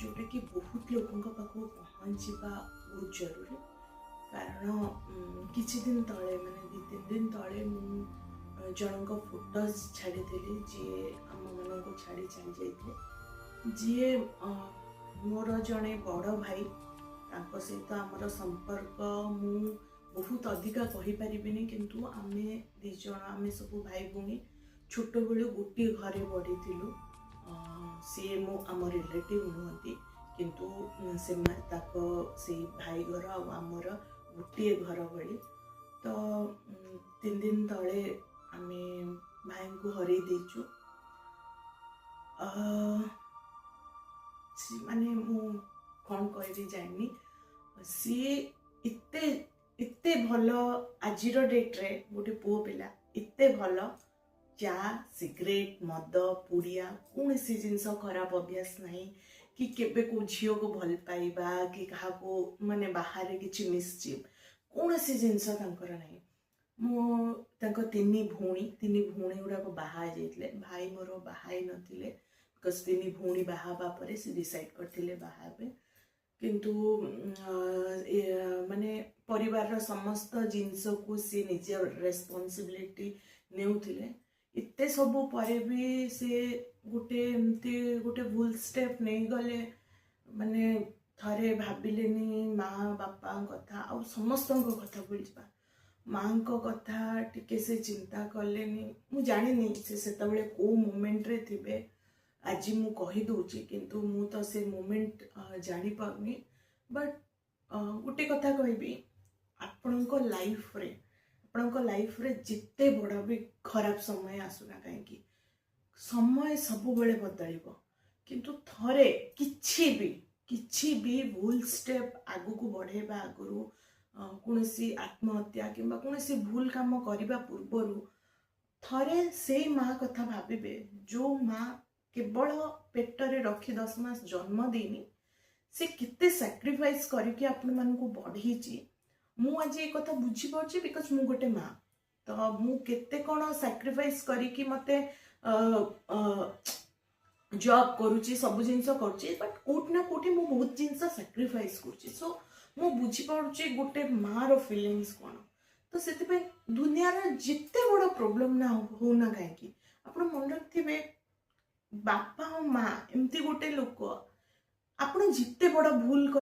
जोटा कि बहुत लोगों पाखु पहुँचवा बहुत जरूरी कारण किछि दिन तले माने 2-3 दिन तले मु जनक फोटोज छाड़ी जी आम मन को छाड़ी चली जाते जी मोर जड़े बड़ भाई सहित आमर संपर्क मु बहुत अधिका कहीपरिनी किंतु आमे दिज आमे सब भाई भूणी छोट बेलू गोटे घरे बढ़ी सी मो आम रिलेटिव नुहति किंतु से भाई घर आमर गोटे घर भली तो 3 दिन तले आमे भाई को हरई देचु माने मु कौन कह जानी सी इते इते भल आज डेट रे गोटे पुओ पिला इते भल चा सिगरेट मद पुड़िया कौन सी जिनस खराब अभ्यास नहीं कि केबे को झील को भल पाइबा कि कहा को माने बाहर किछि मिसचिप कौन सी जिनस नहीं मो तीन भौणी गुड़ाक बाहा जाइए भाई मोर बाहा नथिले बिकॉज तीन भौणी बाहाबा परे से डिसाइड करथिले बाहाबे किंतु माने परिवार समस्त जिनस को सी निज रेस्पॉन्सिबिलिटी नेउथिले इत्ते सब परे भी से गोटे गोटे भूल स्टेप नहीं गले माने थरे भाविलेनी माँ बापा कथा आ समस्त कथा भूल जा माँ को कथा टिके से चिंता कलेनी मु जानिनी से सेतबेले को मोमेंट रे थिबे आज मु कहि दउची किंतु मु तो से मोमेंट जानी पाउनी बट गोटे कथा कहबी आपणको लाइफ रे जिते बड़ा भी खराब समय आसुना कहीं समय सब बेले बदलिबो किंतु थरे किछि भी भूल स्टेप आगु को बढ़ेबा आगुरु कौनसी आत्महत्या किंबा कौनसी भूल काम करने पूर्वर थरे से माँ कथा भाविबे जो माँ केवल पेटरे रखी 10 मास जन्म देनी से किते सैक्रिफाइस करके आपण मान को बढ़ी मु आज ये कथा बुझी पार्ची बिकॉज मु गोटे माँ तो मु केते कोन सैक्रिफाइस करके मते जॉब करूची सब जिनस करूची बट कोट ना कोठी मु बहुत जिनस सैक्रिफाइस करूची सो मु बुझी पार्ची गोटे माँ रो फीलिंग्स कोन तो सेति पे दुनिया रे जिते बड़ प्रॉब्लम ना हो ना कहीं आपण मन रखिबे बापा और माँ एमती गोटे लोक आपण जिते बड़ भूल